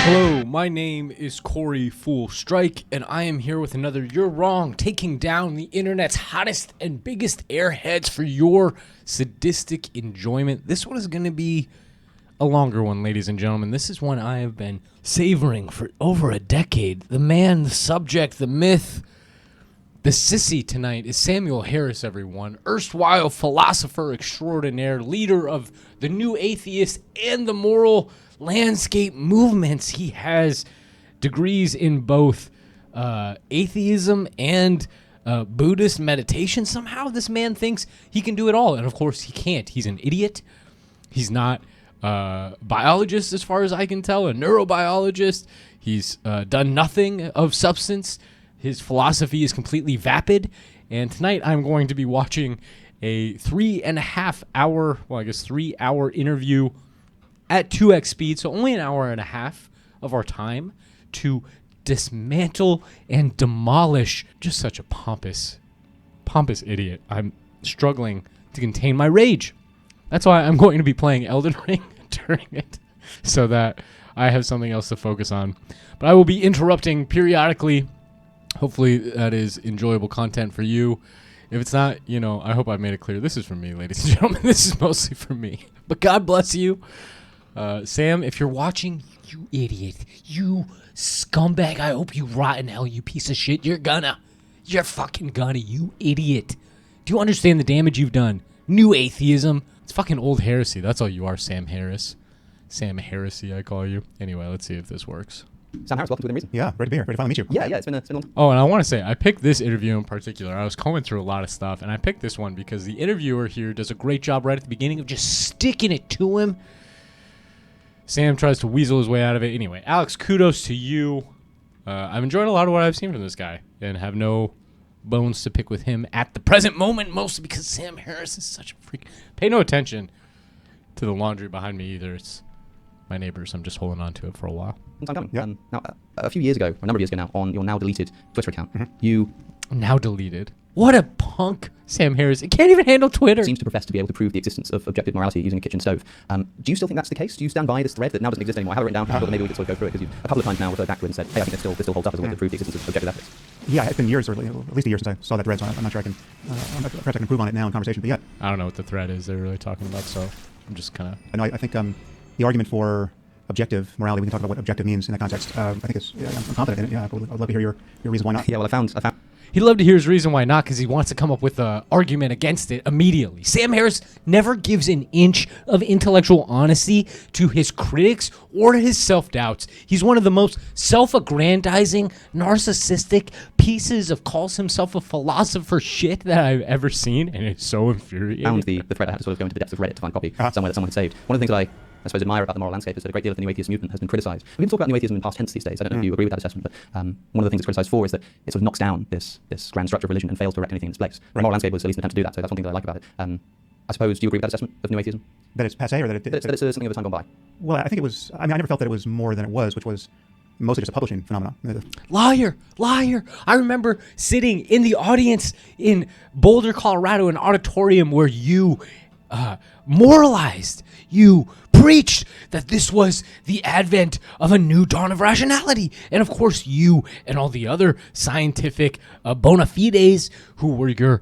Hello, my name is Corey Fool Strike, and I am here with another You're Wrong, taking down the internet's hottest and biggest airheads for your sadistic enjoyment. This one is going to be a longer one, ladies and gentlemen. This is one I have been savoring for over a decade. The man, the subject, the myth, the sissy tonight is Samuel Harris, everyone. Erstwhile philosopher extraordinaire, leader of the new atheist and the moral landscape movements. He has degrees in both atheism and Buddhist meditation. Somehow this man thinks he can do it all, and of course he can't. He's an idiot. He's not a biologist as far as I can tell, a neurobiologist. He's done nothing of substance. His philosophy is completely vapid, and tonight I'm going to be watching a 3.5 hour interview at 2x speed, so only an hour and a half of our time to dismantle and demolish just such a pompous idiot. I'm struggling to contain my rage. That's why I'm going to be playing Elden Ring during it, so that I have something else to focus on. But I will be interrupting periodically. Hopefully that is enjoyable content for you. If it's not, I hope I've made it clear. This is for me, ladies and gentlemen. This is mostly for me. But God bless you. Sam, if you're watching, you idiot, you scumbag, I hope you rot in hell, you piece of shit. You're fucking gonna, you idiot. Do you understand the damage you've done? New atheism. It's fucking old heresy. That's all you are, Sam Harris. Sam Heresy, I call you. Anyway, let's see if this works. Sam Harris, welcome to Within Reason. Yeah, ready to be here. Ready to finally meet you. Yeah, it's been a long time. Oh, and I want to say, I picked this interview in particular. I was combing through a lot of stuff, and I picked this one because the interviewer here does a great job right at the beginning of just sticking it to him. Sam tries to weasel his way out of it. Anyway, Alex, kudos to you. I've enjoyed a lot of what I've seen from this guy and have no bones to pick with him at the present moment, mostly because Sam Harris is such a freak. Pay no attention to the laundry behind me either. It's my neighbors. I'm just holding on to it for a while. Long time coming. Yep. Now, a few years ago, or a number of years ago now, on your now deleted Twitter account, you Now deleted. What a punk, Sam Harris. He can't even handle Twitter. seems to profess to be able to prove the existence of objective morality using a kitchen stove. Do you still think that's the case? Do you stand by this thread that now doesn't exist anymore? I have it written down. I thought maybe we could sort of go through it because you a couple of times now referred back to it and said, hey, I think this still holds up as a way to prove the existence of objective ethics. Yeah, it's been years, or at least a year since I saw that thread, so I'm not sure I can, perhaps I can improve on it now in conversation, but yeah. I don't know what the thread is they're really talking about, so I'm just kind of... I think the argument for objective morality, we can talk about what objective means in that context. I think it's, I'm confident in it. Yeah, I'd love to hear your reasons why not. Yeah, well, I found. He'd love to hear his reason why not, because he wants to come up with an argument against it immediately. Sam Harris never gives an inch of intellectual honesty to his critics or to his self-doubts. He's one of the most self-aggrandizing, narcissistic pieces of calls himself a philosopher shit that I've ever seen, and it's so infuriating. Found the thread. I had to sort of go into the depths of Reddit to find a copy somewhere that someone had saved. One of the things that I suppose admire about the moral landscape is that a great deal of the new atheist movement has been criticised. We can talk about new atheism in past tense these days. I don't know if you agree with that assessment, but one of the things it's criticised for is that it sort of knocks down this grand structure of religion and fails to erect anything in its place. The moral landscape was at least an attempt to do that, so that's one thing that I like about it. I suppose, do you agree with that assessment of new atheism? That it's passé, or that That it's something of a time gone by? Well, I think it was, I never felt that it was more than it was, which was mostly just a publishing phenomenon. Liar. I remember sitting in the audience in Boulder, Colorado, an auditorium where you moralized, you preached that this was the advent of a new dawn of rationality. And of course, you and all the other scientific bona fides who were your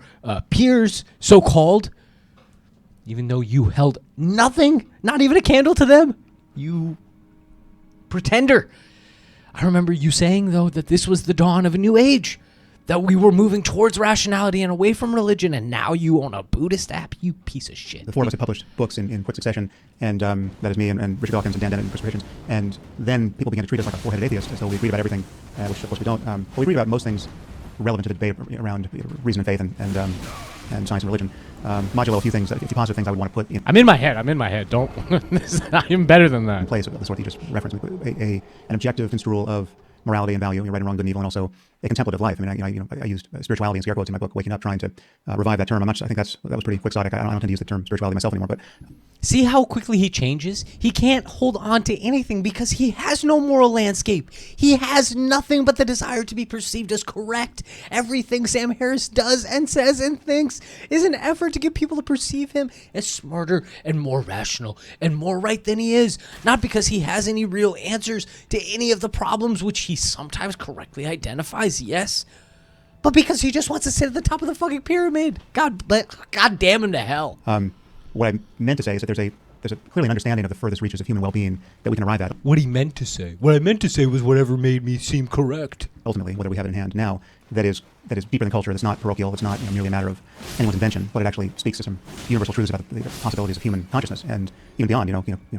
peers, so-called, even though you held nothing, not even a candle to them, you pretender. I remember you saying, though, that this was the dawn of a new age, that we were moving towards rationality and away from religion, and now you own a Buddhist app, you piece of shit. The four of us had published books in quick succession, and that is me and Richard Dawkins and Dan Dennett and Chris Hitchens, and then people began to treat us like a four-headed atheist, as though we agreed about everything, which of course we don't. But we agreed about most things relevant to the debate around reason and faith and science and religion. Modulo a few things, a few positive things I would want to put in. I'm in my head. Don't. I'm better than that. In place of the sort that you just referenced, an objective construal of morality and value, right and wrong, good and evil, and also a contemplative life. I mean, I used spirituality in scare quotes in my book, Waking Up, trying to revive that term. I think that was pretty quixotic. I don't tend to use the term spirituality myself anymore, but See how quickly he changes? He can't hold on to anything because he has no moral landscape. He has nothing but the desire to be perceived as correct. Everything Sam Harris does and says and thinks is an effort to get people to perceive him as smarter and more rational and more right than he is. Not because he has any real answers to any of the problems which he sometimes correctly identifies, yes, but because he just wants to sit at the top of the fucking pyramid. God damn him to hell. What I meant to say is that there's a clearly an understanding of the furthest reaches of human well-being that we can arrive at. What he meant to say. What I meant to say was whatever made me seem correct. Ultimately, whether we have it in hand now, that is deeper than culture. That's not parochial. It's not merely a matter of anyone's invention, but it actually speaks to some universal truths about the possibilities of human consciousness and even beyond.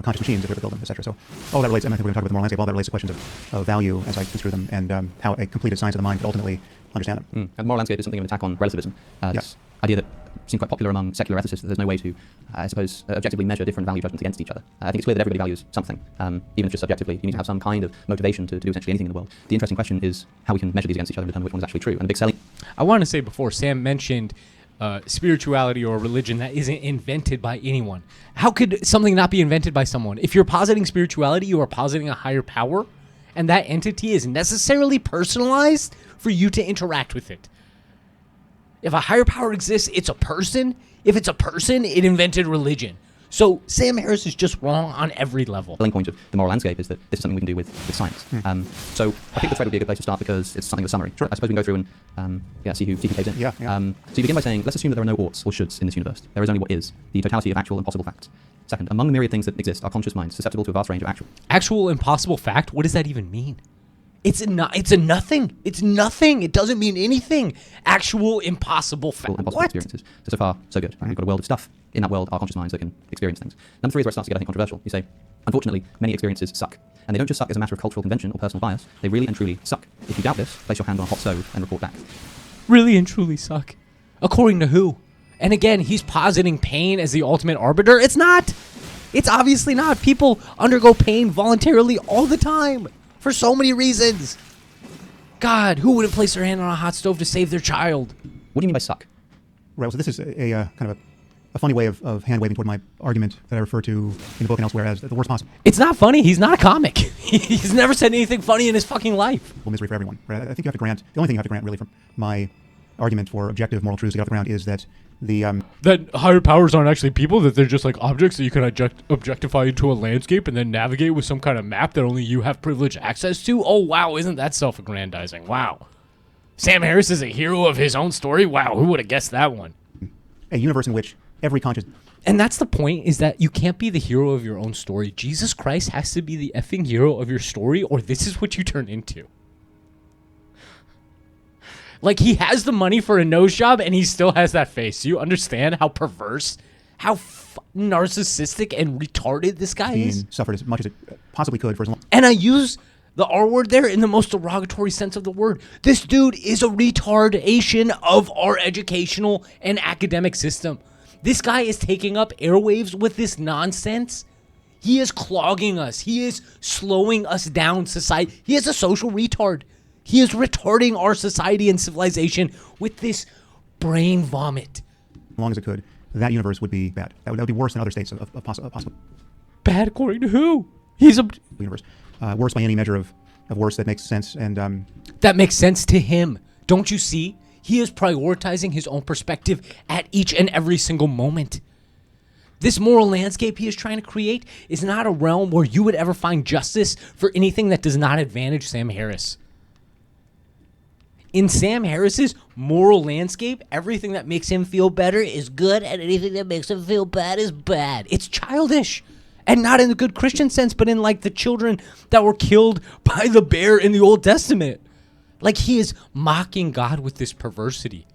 Conscious machines if we ever build them, etc. So all that relates. And I think we're going to talk about the moral landscape. All that relates to questions of value as I construe them, and how a completed science of the mind could ultimately understand them. And the moral landscape is something of an attack on relativism. This idea that seems quite popular among secular ethicists, that there's no way to, I suppose, objectively measure different value judgments against each other. I think it's clear that everybody values something, even if just subjectively. You need to have some kind of motivation to do essentially anything in the world. The interesting question is how we can measure these against each other and determine which one's actually true. And the big selling... I want to say before, Sam mentioned spirituality or religion that isn't invented by anyone. How could something not be invented by someone? If you're positing spirituality, you are positing a higher power, and that entity is necessarily personalized for you to interact with it. If a higher power exists, it's a person. If it's a person, it invented religion. So Sam Harris is just wrong on every level. The selling point of the moral landscape is that this is something we can do with science. So I think the thread would be a good place to start because it's something of a summary. Sure. I suppose we can go through and see who caves in. Yeah. So you begin by saying, let's assume that there are no oughts or shoulds in this universe. There is only what is, the totality of actual and possible facts. Second, among the myriad things that exist are conscious minds susceptible to a vast range of actual impossible fact. What does that even mean? It's a nothing. It's nothing. It doesn't mean anything. Actual impossible fact. and possible experiences. So far, so good. We've got a world of stuff. In that world are conscious minds that can experience things. Number 3 is where it starts to get, I think, controversial. You say, unfortunately, many experiences suck. And they don't just suck as a matter of cultural convention or personal bias. They really and truly suck. If you doubt this, place your hand on a hot stove and report back. Really and truly suck. According to who? And again, he's positing pain as the ultimate arbiter. It's not. It's obviously not. People undergo pain voluntarily all the time. For so many reasons. God, who wouldn't place their hand on a hot stove to save their child? What do you mean by suck? Right. So this is a kind of a funny way of hand waving toward my argument that I refer to in the book and elsewhere as the worst possible. It's not funny. He's not a comic. He's never said anything funny in his fucking life. Misery for everyone. Right? I think you have to grant. The only thing you have to grant really from my argument for objective moral truths to get off the ground is that that higher powers aren't actually people, that they're just like objects that you can objectify into a landscape and then navigate with some kind of map that only you have privileged access to. Oh wow, isn't that self-aggrandizing? Wow. Sam Harris is a hero of his own story? Wow, who would have guessed that one? A universe in which every conscious... And that's the point, is that you can't be the hero of your own story. Jesus Christ has to be the effing hero of your story, or this is what you turn into. Like, he has the money for a nose job, and he still has that face. Do you understand how perverse, how narcissistic and retarded this guy is? Suffered as much as it possibly could for as long... And I use the R word there in the most derogatory sense of the word. This dude is a retardation of our educational and academic system. This guy is taking up airwaves with this nonsense. He is clogging us. He is slowing us down, society. He is a social retard. He is retarding our society and civilization with this brain vomit. As long as it could, that universe would be bad. That would be worse than other states of possible... Bad according to who? He's a... universe. Worse by any measure of worse that makes sense. And that makes sense to him. Don't you see? He is prioritizing his own perspective at each and every single moment. This moral landscape he is trying to create is not a realm where you would ever find justice for anything that does not advantage Sam Harris. In Sam Harris's moral landscape, everything that makes him feel better is good, and anything that makes him feel bad is bad. It's childish. And not in the good Christian sense, but in like the children that were killed by the bear in the Old Testament. Like, he is mocking God with this perversity.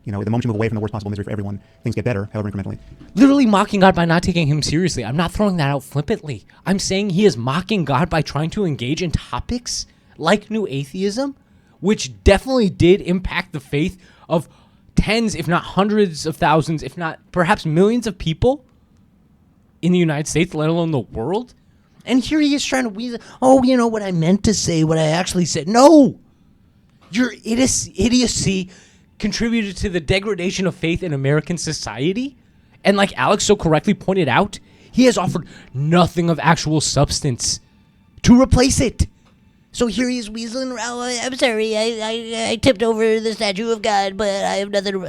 The moment you move away from the worst possible misery for everyone, things get better, however incrementally. Literally mocking God by not taking him seriously. I'm not throwing that out flippantly. I'm saying he is mocking God by trying to engage in topics like New Atheism, which definitely did impact the faith of tens, if not hundreds of thousands, if not perhaps millions of people in the United States, let alone the world. And here he is trying to weasel, what I meant to say, what I actually said. No! Your idiocy contributed to the degradation of faith in American society. And like Alex so correctly pointed out, he has offered nothing of actual substance to replace it. So here he is weaseling around. I'm sorry, I tipped over the statue of God, but I have nothing to...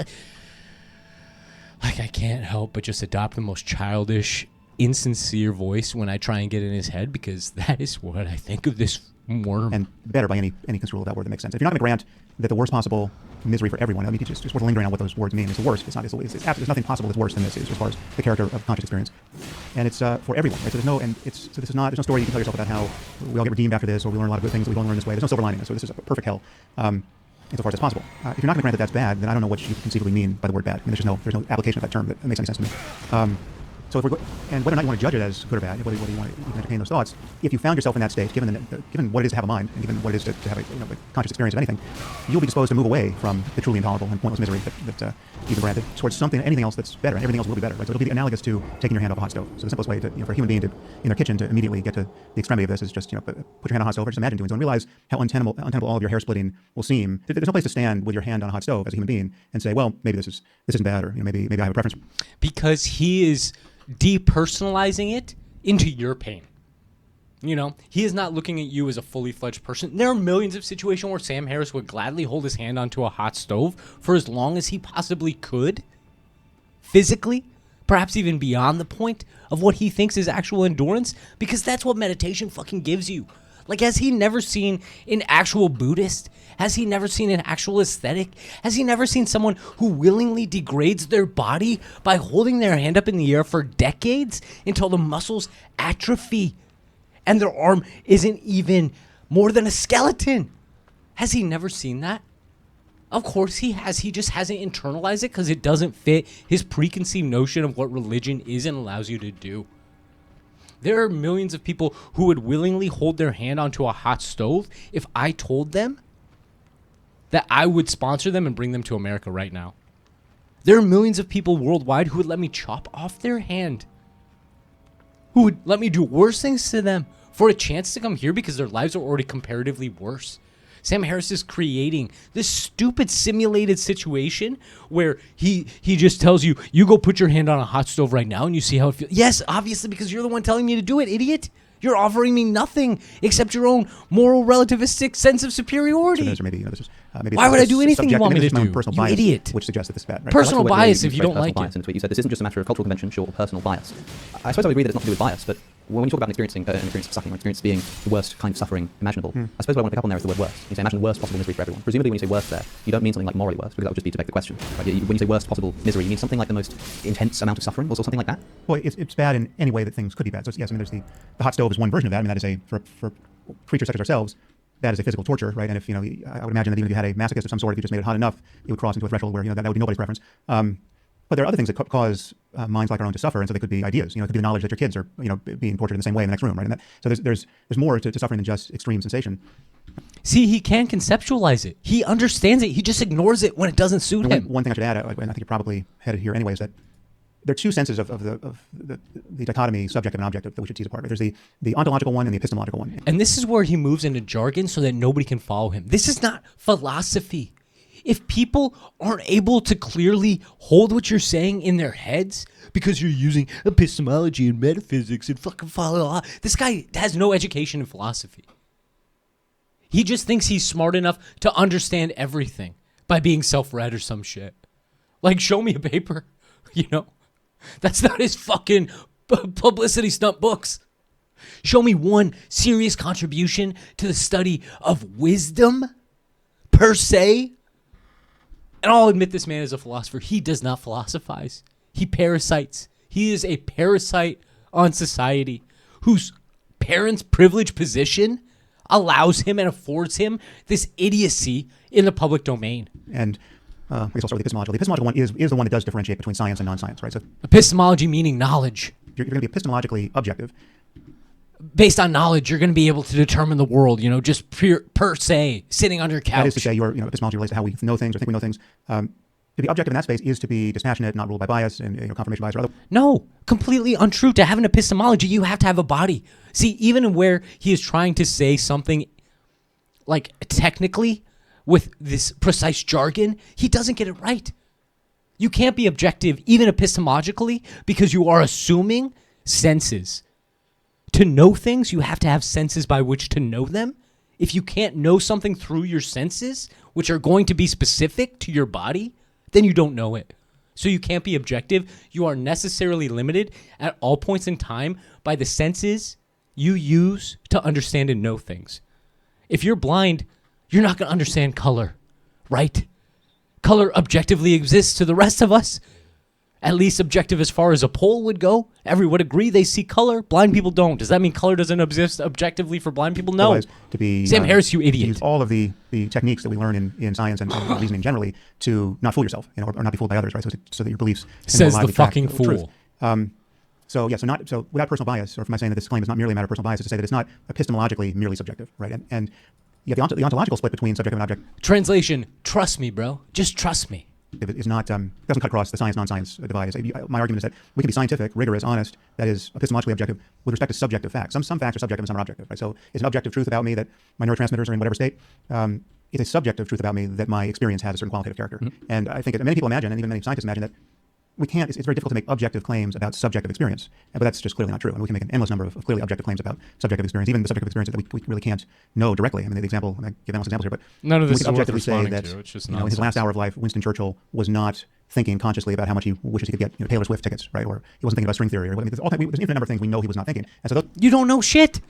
Like, I can't help but just adopt the most childish, insincere voice when I try and get in his head, because that is what I think of this worm. And better by any construal of that word that makes sense. If you're not going to grant that the worst possible misery for everyone, I mean, it's worth lingering on what those words mean. It's the worst. It's not. There's nothing possible that's worse than this is, as far as the character of conscious experience, and it's for everyone. Right? So this is not. There's no story you can tell yourself about how we all get redeemed after this, or we learn a lot of good things that we don't learn this way. There's no silver lining. So this is a perfect hell, insofar as it's possible. If you're not going to grant that that's bad, then I don't know what you conceivably mean by the word bad. I mean, there's no application of that term that makes any sense to me. So if we're and whether or not you want to judge it as good or bad, whether you want to even entertain those thoughts, if you found yourself in that state, given what it is to have a mind, and given what it is to have a conscious experience of anything, you'll be disposed to move away from the truly intolerable and pointless misery that you've been granted towards anything else that's better, and everything else will be better. Right? So it'll be analogous to taking your hand off a hot stove. So the simplest way for a human being in their kitchen to immediately get to the extremity of this is just put your hand on a hot stove, or just imagine doing so, and realize how untenable all of your hair splitting will seem. There's no place to stand with your hand on a hot stove as a human being and say, well, maybe this isn't bad, or maybe I have a preference. Because he is depersonalizing it into your pain. He is not looking at you as a fully fledged person. There are millions of situations where Sam Harris would gladly hold his hand onto a hot stove for as long as he possibly could, physically, perhaps even beyond the point of what he thinks is actual endurance, because that's what meditation fucking gives you. Like, has he never seen an actual Buddhist? Has he never seen an actual ascetic? Has he never seen someone who willingly degrades their body by holding their hand up in the air for decades until the muscles atrophy and their arm isn't even more than a skeleton? Has he never seen that? Of course he has. He just hasn't internalized it because it doesn't fit his preconceived notion of what religion is and allows you to do. There are millions of people who would willingly hold their hand onto a hot stove if I told them that I would sponsor them and bring them to America right now. There are millions of people worldwide who would let me chop off their hand, who would let me do worse things to them for a chance to come here because their lives are already comparatively worse. Sam Harris is creating this stupid simulated situation where he just tells you, you go put your hand on a hot stove right now and you see how it feels. Yes, obviously, because you're the one telling me to do it, idiot. You're offering me nothing except your own moral relativistic sense of superiority. So maybe why would I do anything you want me to do? You idiot. Which suggests that this is bad. Right? Personal bias if you don't like bias it. In tweet. You said this isn't just a matter of cultural convention, sure, or personal bias. I suppose I would agree that it's not to do with bias, but when you talk about an experience of suffering, or experience being the worst kind of suffering imaginable, I suppose what I want to pick up on there is the word worst. You say imagine the worst possible misery for everyone. Presumably when you say worst there, you don't mean something like morally worst, because that would just be to beg the question. Right? When you say worst possible misery, you mean something like the most intense amount of suffering, or something like that? Well, it's bad in any way that things could be bad. So yes, I mean, there's the hot stove is one version of that. I mean, that is for creatures such as ourselves, that is a physical torture, right? And if I would imagine that even if you had a masochist of some sort, if you just made it hot enough, it would cross into a threshold where that would be nobody's preference. But there are other things that cause minds like our own to suffer, and so they could be ideas. It could be the knowledge that your kids are being tortured in the same way in the next room, right? And so there's more to suffering than just extreme sensation. See, he can conceptualize it. He understands it. He just ignores it when it doesn't suit him. One thing I should add, and I think you're probably headed here anyway, is that there are two senses of the dichotomy, subjective and objective, that we should tease apart. There's the ontological one and the epistemological one. And this is where he moves into jargon so that nobody can follow him. This is not philosophy. If people aren't able to clearly hold what you're saying in their heads because you're using epistemology and metaphysics and fucking follow, this guy has no education in philosophy. He just thinks he's smart enough to understand everything by being self-read or some shit. Like, show me a paper, That's not his fucking publicity stunt books. Show me one serious contribution to the study of wisdom, per se. And I'll admit this man is a philosopher. He does not philosophize. He parasites. He is a parasite on society whose parents' privileged position allows him and affords him this idiocy in the public domain. And I guess I'll start with the epistemological. The epistemological one is the one that does differentiate between science and non-science, right? So epistemology meaning knowledge. You're going to be epistemologically objective. Based on knowledge, you're going to be able to determine the world, just per se, sitting on your couch. That is to say, your epistemology relates to how we know things or think we know things. To be objective in that space is to be dispassionate, not ruled by bias and confirmation bias or other. No, completely untrue. To have an epistemology, you have to have a body. See, even where he is trying to say something like technically with this precise jargon, he doesn't get it right. You can't be objective, even epistemologically, because you are assuming senses. To know things, you have to have senses by which to know them. If you can't know something through your senses, which are going to be specific to your body, then you don't know it. So you can't be objective. You are necessarily limited at all points in time by the senses you use to understand and know things. If you're blind, you're not going to understand color, right? Color objectively exists to the rest of us. At least objective as far as a poll would go. Everyone would agree they see color. Blind people don't. Does that mean color doesn't exist objectively for blind people? No. To be, Sam Harris, you idiot. Use all of the techniques that we learn in science and reasoning generally to not fool yourself, or not be fooled by others, right? So that your beliefs says the fucking fool. So without personal bias, or from my saying that this claim is not merely a matter of personal bias, is to say that it's not epistemologically merely subjective, right? And yeah, the ontological split between subjective and objective. Translation: trust me, bro. Just trust me. Is not doesn't cut across the science non-science divide. My argument is that we can be scientific, rigorous, honest, that is epistemologically objective with respect to subjective facts. Some facts are subjective and some are objective, right? So it's an objective truth about me that my neurotransmitters are in whatever state. It's a subjective truth about me that my experience has a certain qualitative character. Mm-hmm. And I think many people imagine, and even many scientists imagine, that we can't. It's very difficult to make objective claims about subjective experience, but that's just clearly not true. And we can make an endless number of clearly objective claims about subjective experience, even the subjective experience that we really can't know directly. I mean, the example, I give endless examples here, but none of this we can is worth objectively say that to. It's just in his last hour of life, Winston Churchill was not thinking consciously about how much he wishes he could get Taylor Swift tickets, right? Or he wasn't thinking about string theory, or what. I mean, there's an infinite number of things we know he was not thinking. And so you don't know shit.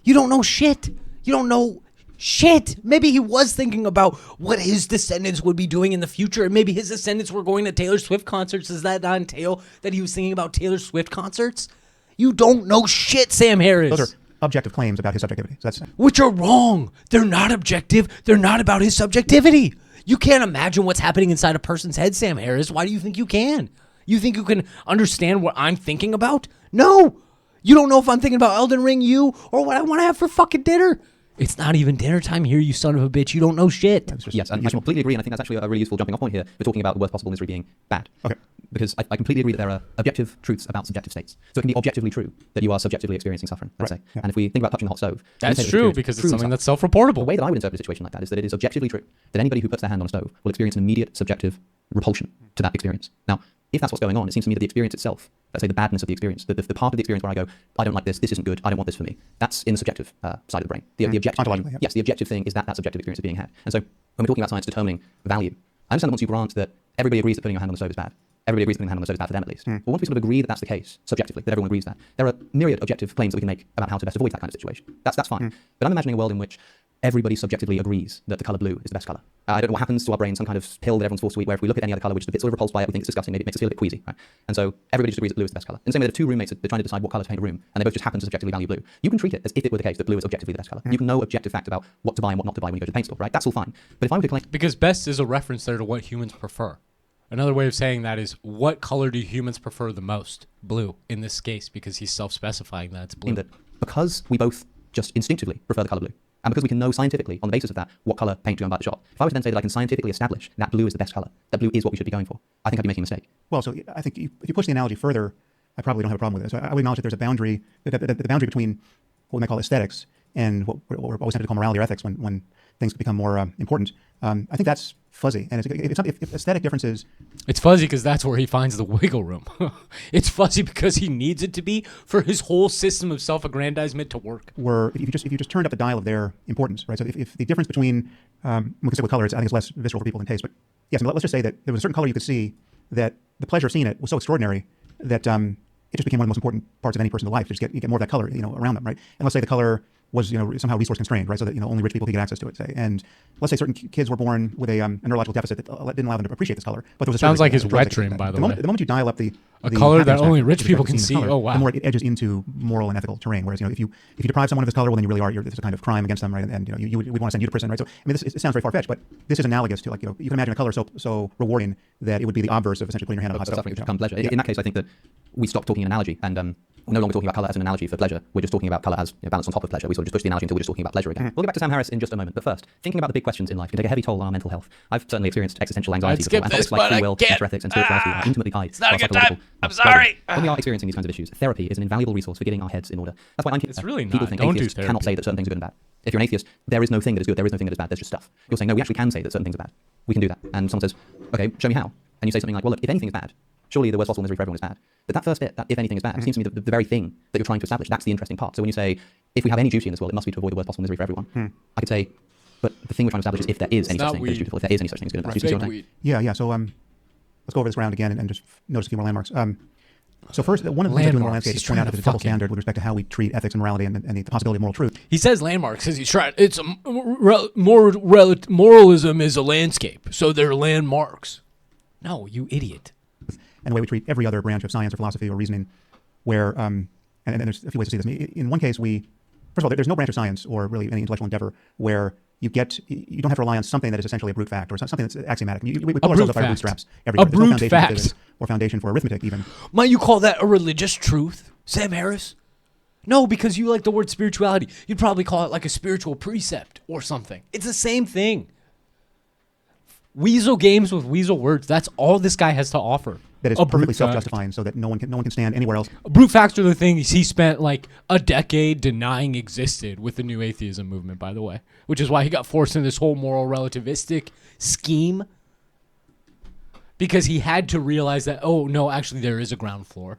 You don't know shit. You don't know shit. Maybe he was thinking about what his descendants would be doing in the future, and maybe his descendants were going to Taylor Swift concerts. Does that not entail that he was thinking about Taylor Swift concerts? You don't know shit, Sam Harris. Those are objective claims about his subjectivity. So that's which are wrong. They're not objective. They're not about his subjectivity. You can't imagine what's happening inside a person's head, Sam Harris. Why do you think you can? You think you can understand what I'm thinking about? No. You don't know if I'm thinking about Elden Ring, you, or what I want to have for fucking dinner. It's not even dinner time here, you son of a bitch. You don't know shit. Yes, and I completely agree, and I think that's actually a really useful jumping off point here. We're talking about the worst possible misery being bad. Okay. Because I completely agree that there are objective truths about subjective states. So it can be objectively true that you are subjectively experiencing suffering, let's say. Yeah. And if we think about touching the hot stove... That's true, because it's something that's self-reportable. The way that I would interpret a situation like that is that it is objectively true that anybody who puts their hand on a stove will experience an immediate subjective repulsion to that experience. Now, if that's what's going on, it seems to me that the experience itself, let's say the badness of the experience, the part of the experience where I go, I don't like this isn't good, I don't want this for me, that's in the subjective side of the brain. The objective thing, yes, the objective thing is that subjective experience is being had. And so when we're talking about science determining value, I understand that once you grant that everybody agrees that putting your hand on the stove is bad, everybody agrees that putting their hand on the stove is bad for them at least. But once we sort of agree that that's the case, subjectively, that everyone agrees that, there are myriad objective claims that we can make about how to best avoid that kind of situation. That's fine. But I'm imagining a world in which everybody subjectively agrees that the color blue is the best color. I don't know what happens to our brain, some kind of pill that everyone's forced to eat, where if we look at any other color, we're just a bit sort of repulsed by it, we think it's disgusting, maybe it makes us feel a bit queasy, right? And so everybody just agrees that blue is the best color. In the same way that if two roommates are trying to decide what color to paint a room, and they both just happen to subjectively value blue, you can treat it as if it were the case that blue is objectively the best color. You can know objective facts about what to buy and what not to buy when you go to the paint store, right? That's all fine. But if I were to claim... Because best is a reference there to what humans prefer. Another way of saying that is, what color do humans prefer the most? Blue, in this case, because he's self-specifying that it's blue. That because we both just instinctively prefer the color blue, and because we can know scientifically, on the basis of that, what color paint to go and buy at the shop, if I was to then say that I can scientifically establish that blue is the best color, that blue is what we should be going for, I think I'd be making a mistake. Well, so I think if you push the analogy further, I probably don't have a problem with it. So I would acknowledge that there's a boundary, the boundary between what we might call aesthetics and what we're always tempted to call morality or ethics when things become more important. I think that's fuzzy. And if aesthetic differences... It's fuzzy because that's where he finds the wiggle room. It's fuzzy because he needs it to be for his whole system of self-aggrandizement to work. If you just turned up the dial of their importance, right? So if the difference between, we can say what color is, I think it's less visceral for people than taste, but yes, let's just say that there was a certain color you could see that the pleasure of seeing it was so extraordinary that it just became one of the most important parts of any person's life. You get more of that color, around them, right? And let's say the color was, somehow resource constrained, right? So that, only rich people could get access to it, say. And let's say certain kids were born with a neurological deficit that didn't allow them to appreciate this color. But there was a sounds like his wet dream, by the way. The moment you dial up the color that only rich people can see, oh wow, the more it edges into moral and ethical terrain. Whereas, if you deprive someone of his color, well, then you really are, it's a kind of crime against them, right? And we want to send you to prison, right? So, I mean, it sounds very far-fetched, but this is analogous to, you can imagine a color so rewarding that it would be the obverse of essentially putting your hand on a hot stove. Suffering, which become pleasure. Yeah. In that case, I think that we stop talking an analogy, and we're no longer talking about color as an analogy for pleasure. We're just talking about color as balance on top of pleasure. We sort of just push the analogy until we're just talking about pleasure again. We'll get back to Sam Harris in just a moment, but first, thinking about the big questions in life can take a heavy toll on our mental health. I've certainly experienced existential anxiety before, and topics like free will, nature ethics, and spirituality are intimately tied it's not to a our good time. psychological I'm sorry. When we are experiencing these kinds of issues, therapy is an invaluable resource for getting our heads in order. That's why It's really people not. think Don't do atheists therapy. cannot say that certain things are good and bad. If you're an atheist, there is no thing that is good, there is no thing that is bad, there's just stuff. You're saying, no, we actually can say that certain things are bad. We can do that. And someone says, okay, show me how. And you say something like, well, look, if anything is bad, surely the worst possible misery for everyone is bad. But that first bit, that if anything is bad, seems to me the very thing that you're trying to establish. That's the interesting part. So when you say, if we have any duty in this world, it must be to avoid the worst possible misery for everyone. I could say, but the thing we're trying to establish is if there is any such thing that is dutiful, if there is any such thing as good and bad. Do you see what I'm saying? Yeah. So let's go over this round again and just notice a few more landmarks. So first, one of the things I do in the moral landscape is point out that there's a double standard with respect to how we treat ethics and morality and the possibility of moral truth. He says landmarks because he's trying. It's moralism is a landscape, so they're landmarks. No, you idiot. And the way we treat every other branch of science or philosophy or reasoning, where and there's a few ways to see this. In one case, first of all, there's no branch of science or really any intellectual endeavor where you don't have to rely on something that is essentially a brute fact or something that's axiomatic. We pull ourselves up by our bootstraps everywhere. There's no foundation for physics or foundation for arithmetic even. Might you call that a religious truth, Sam Harris? No, because you like the word spirituality. You'd probably call it like a spiritual precept or something. It's the same thing. Weasel games with weasel words. That's all this guy has to offer. That is perfectly self-justifying, so that no one can stand anywhere else. Brute facts are the things he spent like a decade denying existed with the new atheism movement, by the way, which is why he got forced in this whole moral relativistic scheme, because he had to realize that, oh no, actually there is a ground floor,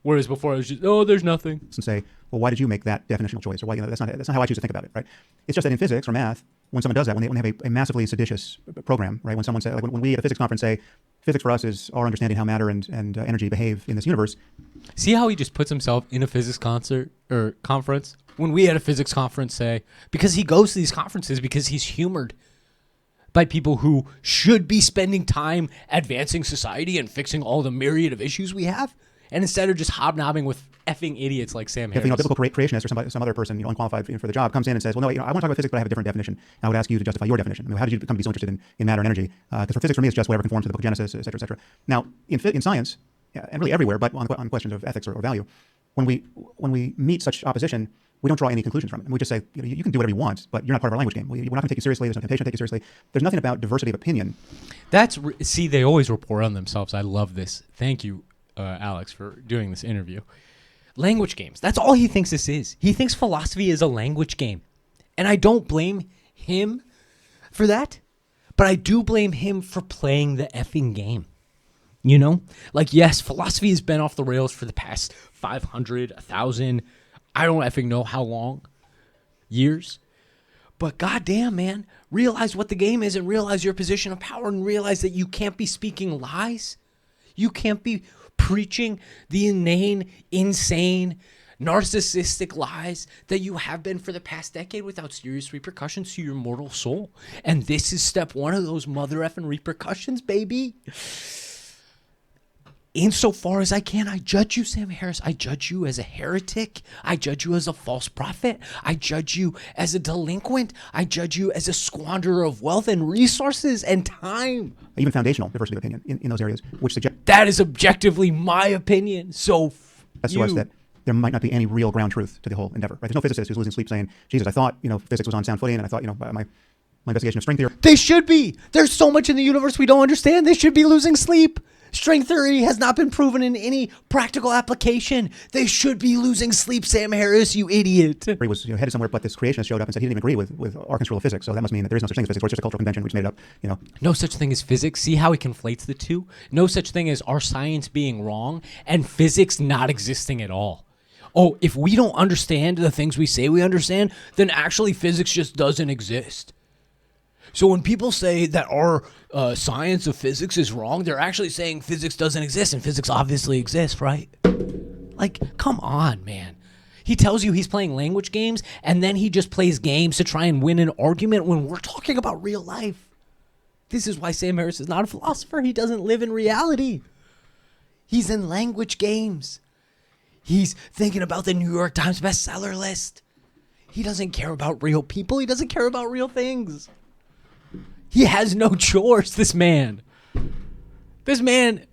whereas before it was just, oh, there's nothing. And say, well, why did you make that definitional choice, or why that's not how I choose to think about it, right? It's just that in physics or math, when someone does that, when they have a massively seditious program, right? When someone says, like when we at a physics conference say, physics for us is our understanding how matter and energy behave in this universe. See how he just puts himself in a physics concert or conference? When we at a physics conference say, because he goes to these conferences because he's humored by people who should be spending time advancing society and fixing all the myriad of issues we have, and instead of just hobnobbing with effing idiots like Sam Harris. If a biblical creationist or some other person unqualified for the job comes in and says, well, no, I want to talk about physics, but I have a different definition. And I would ask you to justify your definition. I mean, how did you come to be so interested in matter and energy? Because for physics, for me, it's just whatever conforms to the book of Genesis, et cetera, et cetera. Now, in science, and really everywhere, but on questions of ethics or value, when we meet such opposition, we don't draw any conclusions from it. And we just say, you can do whatever you want, but you're not part of our language game. We're not going to take you seriously. There's no temptation to take you seriously. There's nothing about diversity of opinion. See, they always report on themselves. I love this. Thank you, Alex, for doing this interview. Language games. That's all he thinks this is. He thinks philosophy is a language game. And I don't blame him for that, but I do blame him for playing the effing game. You know? Like, yes, philosophy has been off the rails for the past 500, 1,000, I don't effing know how long, years. But goddamn, man, realize what the game is and realize your position of power and realize that you can't be speaking lies. You can't be preaching the inane, insane, narcissistic lies that you have been for the past decade without serious repercussions to your mortal soul. And this is step one of those mother effing repercussions, baby. Insofar as I can, I judge you, Sam Harris. I judge you as a heretic. I judge you as a false prophet. I judge you as a delinquent. I judge you as a squanderer of wealth and resources and time. Even foundational diversity of opinion in those areas, which suggests that is objectively my opinion. So that's to us that there might not be any real ground truth to the whole endeavor. Right? There's no physicist who's losing sleep saying, Jesus, I thought physics was on sound footing, and I thought my investigation of string theory. They should be. There's so much in the universe we don't understand. They should be losing sleep. String theory has not been proven in any practical application. They should be losing sleep, Sam Harris, you idiot. He was headed somewhere, but this creationist showed up and said he didn't even agree with Arkin's rule of physics. So that must mean that there is no such thing as physics, or it's just a cultural convention we just made up. No such thing as physics. See how he conflates the two? No such thing as our science being wrong and physics not existing at all. Oh, if we don't understand the things we say we understand, then actually physics just doesn't exist. So when people say that our science of physics is wrong, they're actually saying physics doesn't exist, and physics obviously exists, right? Like, come on, man. He tells you he's playing language games, and then he just plays games to try and win an argument when we're talking about real life. This is why Sam Harris is not a philosopher. He doesn't live in reality. He's in language games. He's thinking about the New York Times bestseller list. He doesn't care about real people. He doesn't care about real things. He has no chores, this man. This man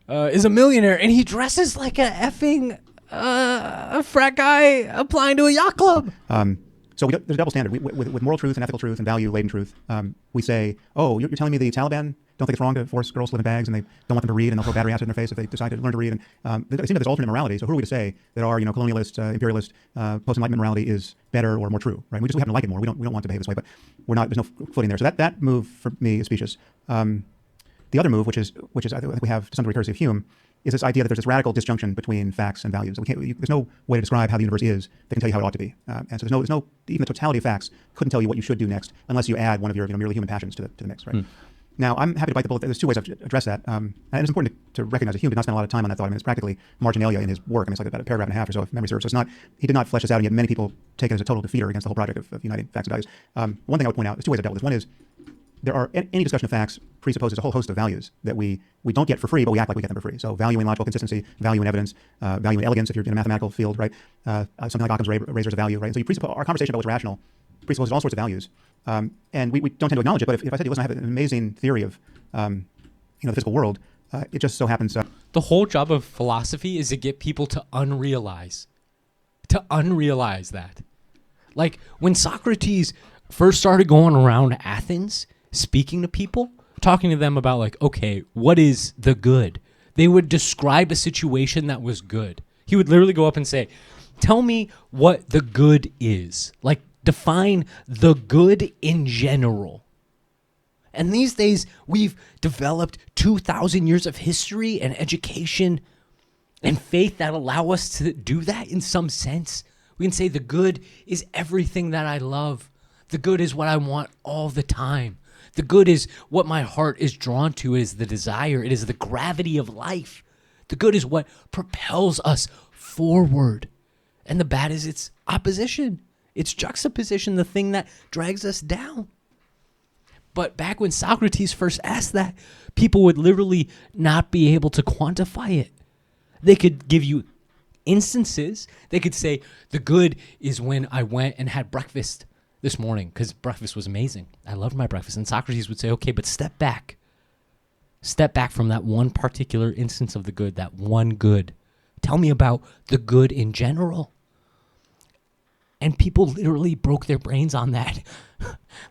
is a millionaire, and he dresses like a effing a frat guy applying to a yacht club. So there's a double standard. With moral truth and ethical truth and value-laden truth, we say, oh, you're telling me the Taliban don't think it's wrong to force girls to live in bags and they don't want them to read and they'll throw battery acid in their face if they decide to learn to read. And they seem to have this alternate morality. So who are we to say that our colonialist, imperialist, post-enlightenment morality is better or more true? Right? We happen to like it more. We don't want to behave this way, but we're not. There's no footing there. So that move for me is specious. The other move, which is I think we have to some degree courtesy of Hume, is this idea that there's this radical disjunction between facts and values. There's no way to describe how the universe is that can tell you how it ought to be. And so there's no even the totality of facts couldn't tell you what you should do next unless you add one of your merely human passions to the mix, right? Now, I'm happy to bite the bullet. There's two ways I've addressed that. And it's important to recognize that Hume did not spend a lot of time on that thought. I mean, it's practically marginalia in his work. I mean, it's like about a paragraph and a half or so, if memory serves. So he did not flesh this out, and yet many people take it as a total defeater against the whole project of uniting facts and values. One thing I would point out, there's two ways I've dealt with this. One is any discussion of facts presupposes a whole host of values that we don't get for free, but we act like we get them for free. So value in logical consistency, value in evidence, value in elegance if you're in a mathematical field, right? Something like Occam's razors of value, right? And so you presuppose our conversation about what's rational presupposes all sorts of values. And we don't tend to acknowledge it, but if I said to you, listen, I have an amazing theory of the physical world, it just so happens... the whole job of philosophy is to get people to unrealize that. Like, when Socrates first started going around Athens, speaking to people, talking to them about, like, okay, what is the good? They would describe a situation that was good. He would literally go up and say, tell me what the good is. Like, define the good in general. And these days, we've developed 2,000 years of history and education and faith that allow us to do that in some sense. We can say the good is everything that I love. The good is what I want all the time. The good is what my heart is drawn to. It is the desire. It is the gravity of life. The good is what propels us forward. And the bad is its opposition. Its juxtaposition, the thing that drags us down. But back when Socrates first asked that, people would literally not be able to quantify it. They could give you instances. They could say, the good is when I went and had breakfast this morning, because breakfast was amazing. I loved my breakfast. And Socrates would say, okay, but step back. Step back from that one particular instance of the good, that one good. Tell me about the good in general. And people literally broke their brains on that.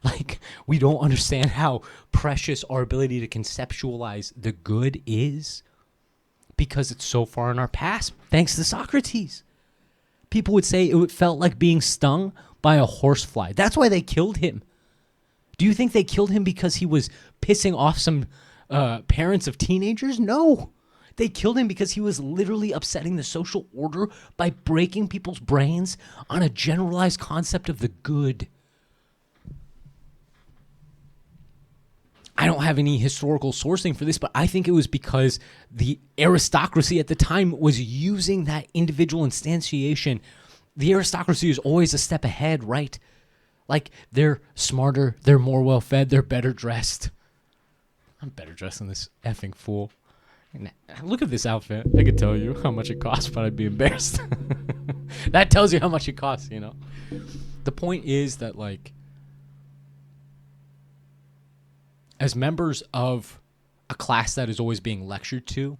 Like, we don't understand how precious our ability to conceptualize the good is because it's so far in our past, thanks to Socrates. People would say it felt like being stung by a horsefly. That's why they killed him. Do you think they killed him because he was pissing off some parents of teenagers? No. They killed him because he was literally upsetting the social order by breaking people's brains on a generalized concept of the good. I don't have any historical sourcing for this, but I think it was because the aristocracy at the time was using that individual instantiation. The aristocracy is always a step ahead, right? Like, they're smarter, they're more well-fed, they're better dressed. I'm better dressed than this effing fool. Look at this outfit. I could tell you how much it costs, but I'd be embarrassed. That tells you how much it costs, you know? The point is that, like, as members of a class that is always being lectured to,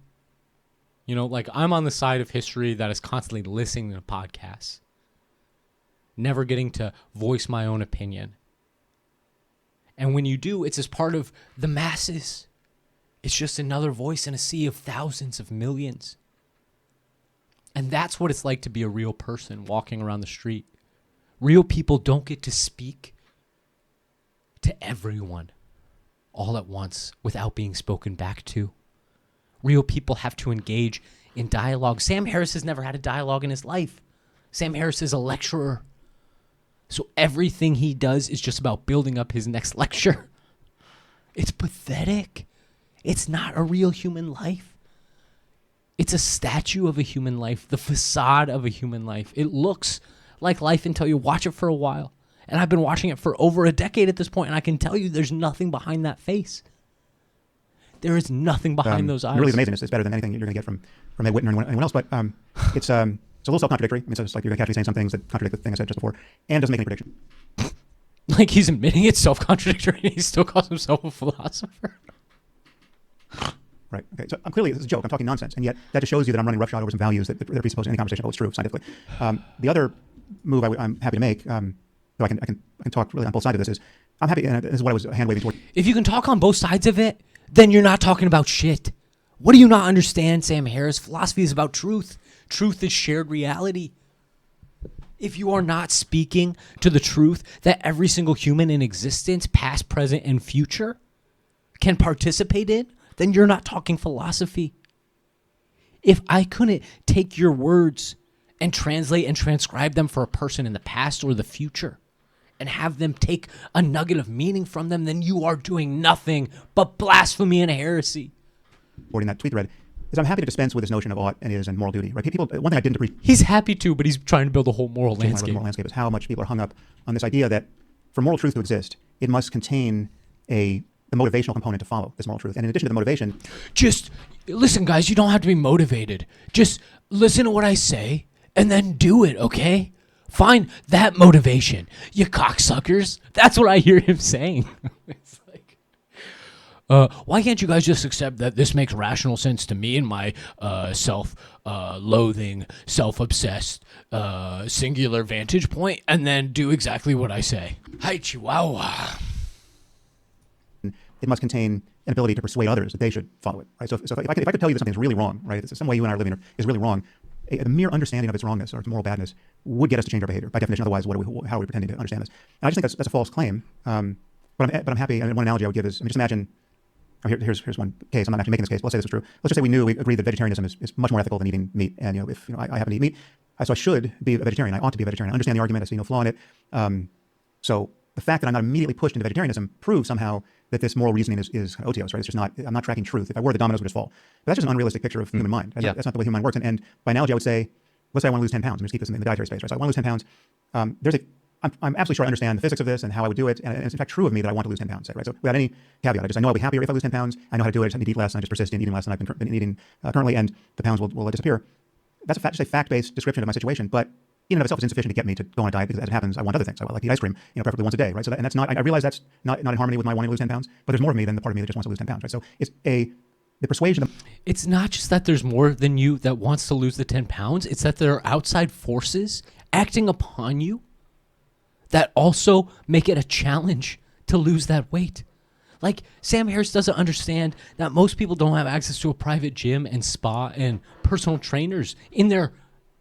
you know, like, I'm on the side of history that is constantly listening to podcasts, never getting to voice my own opinion. And when you do, it's as part of the masses. It's just another voice in a sea of thousands of millions. And that's what it's like to be a real person walking around the street. Real people don't get to speak to everyone all at once without being spoken back to. Real people have to engage in dialogue. Sam Harris has never had a dialogue in his life. Sam Harris is a lecturer. So everything he does is just about building up his next lecture. It's pathetic. It's not a real human life. It's a statue of a human life, the facade of a human life. It looks like life until you watch it for a while. And I've been watching it for over a decade at this point, and I can tell you there's nothing behind that face. There is nothing behind those eyes. It really is amazing. It's better than anything you're going to get from Ed Whitner or anyone else, but it's a little self-contradictory. I mean, it's like you're going to catch me saying some things that contradict the thing I said just before, and doesn't make any prediction. Like, he's admitting it's self-contradictory, and he still calls himself a philosopher. Right. Okay. So clearly, this is a joke. I'm talking nonsense, and yet that just shows you that I'm running roughshod over some values that presuppose any conversation about what's true scientifically. The other move I'm happy to make though I can talk really on both sides of this, is I'm happy, and this is what I was hand waving toward. If you can talk on both sides of it, then you're not talking about shit. What do you not understand, Sam Harris? Philosophy is about truth. Truth is shared reality. If you are not speaking to the truth that every single human in existence, past, present, and future, can participate in, then you're not talking philosophy. If I couldn't take your words and translate and transcribe them for a person in the past or the future and have them take a nugget of meaning from them, then you are doing nothing but blasphemy and heresy. In that tweet thread, is I'm happy to dispense with this notion of ought and is and moral duty. Right? People, one thing I didn't appreciate. He's happy to, but he's trying to build a whole moral landscape. The moral landscape is how much people are hung up on this idea that for moral truth to exist, it must contain the motivational component to follow this moral truth. And in addition to the motivation, just listen, guys. You don't have to be motivated. Just listen to what I say and then do it. Okay. Find that motivation, you cocksuckers. That's what I hear him saying. It's like, why can't you guys just accept that this makes rational sense to me and my self-loathing, self-obsessed, singular vantage point, and then do exactly what I say? Hi, Chihuahua. it must contain an ability to persuade others that they should follow it. Right. So if I could tell you that something is really wrong, right, it's some way you and I are living is really wrong. A mere understanding of its wrongness or its moral badness would get us to change our behavior by definition. Otherwise, how are we pretending to understand this? And I just think that's a false claim. But I'm happy. And one analogy I would give is, just imagine. Here's one case. I'm not actually making this case, but let's say this was true. Let's just say we agreed that vegetarianism is much more ethical than eating meat. And if I happen to eat meat, so I should be a vegetarian. I ought to be a vegetarian. I understand the argument. I see no flaw in it. So the fact that I'm not immediately pushed into vegetarianism proves somehow that this moral reasoning is kind of otiose, right? It's just not. I'm not tracking truth. If I were, the dominoes would just fall. But that's just an unrealistic picture of human mind. That's not the way human mind works. And by analogy, I would say, let's say I want to lose 10 pounds. I'm just keep this in the dietary space, right? So I want to lose 10 pounds. I'm absolutely sure I understand the physics of this and how I would do it, and it's in fact true of me that I want to lose 10 pounds, say, right? So without any caveat, I know I'll be happier if I lose 10 pounds. I know how to do it. I just need to eat less, and I just persist in eating less than I've been eating currently, and the pounds will disappear. That's just a fact-based description of my situation, but in and of itself is insufficient to get me to go on a diet because, as it happens, I want other things. I like to eat ice cream, preferably once a day, right? So and that's not. I realize that's not in harmony with my wanting to lose 10 pounds, but there's more of me than the part of me that just wants to lose 10 pounds, right? So it's the persuasion. It's not just that there's more than you that wants to lose the 10 pounds. It's that there are outside forces acting upon you that also make it a challenge to lose that weight. Like, Sam Harris doesn't understand that most people don't have access to a private gym and spa and personal trainers in their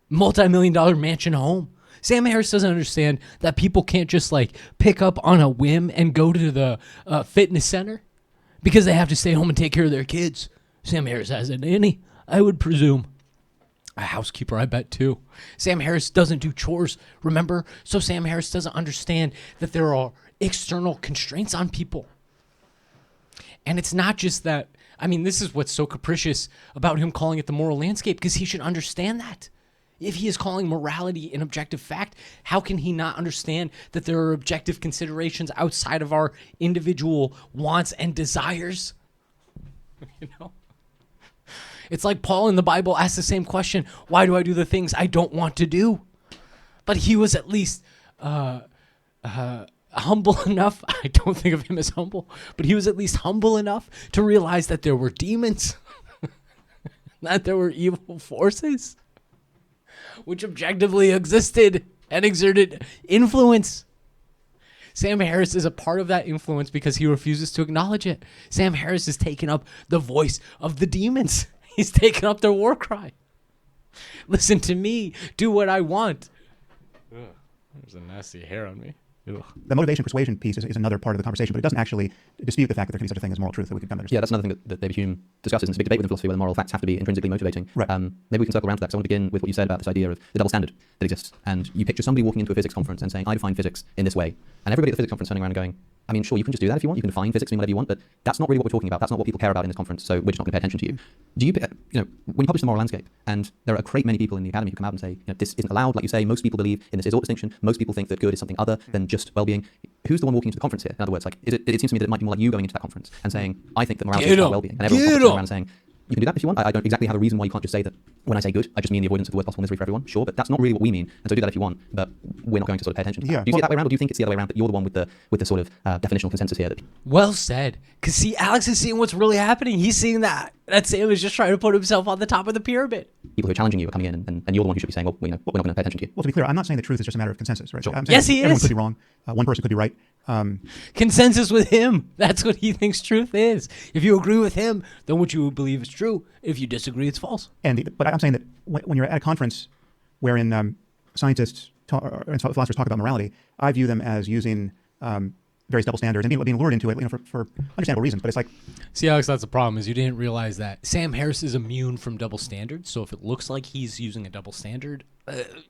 multi-million-dollar mansion home. Sam Harris doesn't understand that people can't just pick up on a whim and go to the fitness center because they have to stay home and take care of their kids. Sam Harris has a nanny, I would presume. A housekeeper, I bet, too. Sam Harris doesn't do chores, remember? So Sam Harris doesn't understand that there are external constraints on people. And it's not just that. I mean, this is what's so capricious about him calling it the moral landscape, because he should understand that. If he is calling morality an objective fact, how can he not understand that there are objective considerations outside of our individual wants and desires? It's like Paul in the Bible asked the same question, why do I do the things I don't want to do? But he was at least humble enough. I don't think of him as humble, but he was at least humble enough to realize that there were demons, that there were evil forces, which objectively existed and exerted influence. Sam Harris is a part of that influence because he refuses to acknowledge it. Sam Harris has taken up the voice of the demons. He's taken up their war cry. Listen to me. Do what I want. Ugh, there's a nasty hair on me. Ugh. The motivation persuasion piece is another part of the conversation, but it doesn't actually dispute the fact that there can be such a thing as moral truth that we could come to understand. Yeah, that's another thing that David Hume discusses. And it's a big debate within philosophy whether moral facts have to be intrinsically motivating. Right. Maybe we can circle around to that, because I want to begin with what you said about this idea of the double standard that exists. And you picture somebody walking into a physics conference and saying, I define physics in this way. And everybody at the physics conference turning around and going, I mean, sure, you can just do that if you want. You can define physics, mean whatever you want, but that's not really what we're talking about. That's not what people care about in this conference, so we're just not going to pay attention to you. Do you, when you publish The Moral Landscape, and there are a great many people in the academy who come out and say, this isn't allowed, like you say, most people believe in this is-ought distinction, most people think that good is something other than just well-being. Who's the one walking into the conference here? In other words, it seems to me that it might be more like you going into that conference and saying, I think that morality is about well-being. And everyone's turning around and saying, You can do that if you want. I don't exactly have a reason why you can't just say that when I say good, I just mean the avoidance of the worst possible misery for everyone. Sure, but that's not really what we mean. And so do that if you want, but we're not going to sort of pay attention to that. Yeah. Do you see it that way around, or do you think it's the other way around, that you're the one with the sort of definitional consensus here? That Well said. Because see, Alex is seeing what's really happening. He's seeing that Sam is just trying to put himself on the top of the pyramid. people who are challenging you are coming in, and you're the one who should be saying, well, we're not going to pay attention to you. Well, to be clear, I'm not saying that truth is just a matter of consensus, right? Sure. I'm saying Yes, he everyone is. could be wrong. One person could be right. Consensus with him. That's what he thinks truth is. If you agree with him, then what you believe is true. If you disagree, it's false. But I'm saying that when you're at a conference wherein scientists and philosophers talk about morality, I view them as using various double standards and being lured into it, for understandable reasons. But it's like, See, Alex, that's the problem, is you didn't realize that Sam Harris is immune from double standards. So if it looks like he's using a double standard,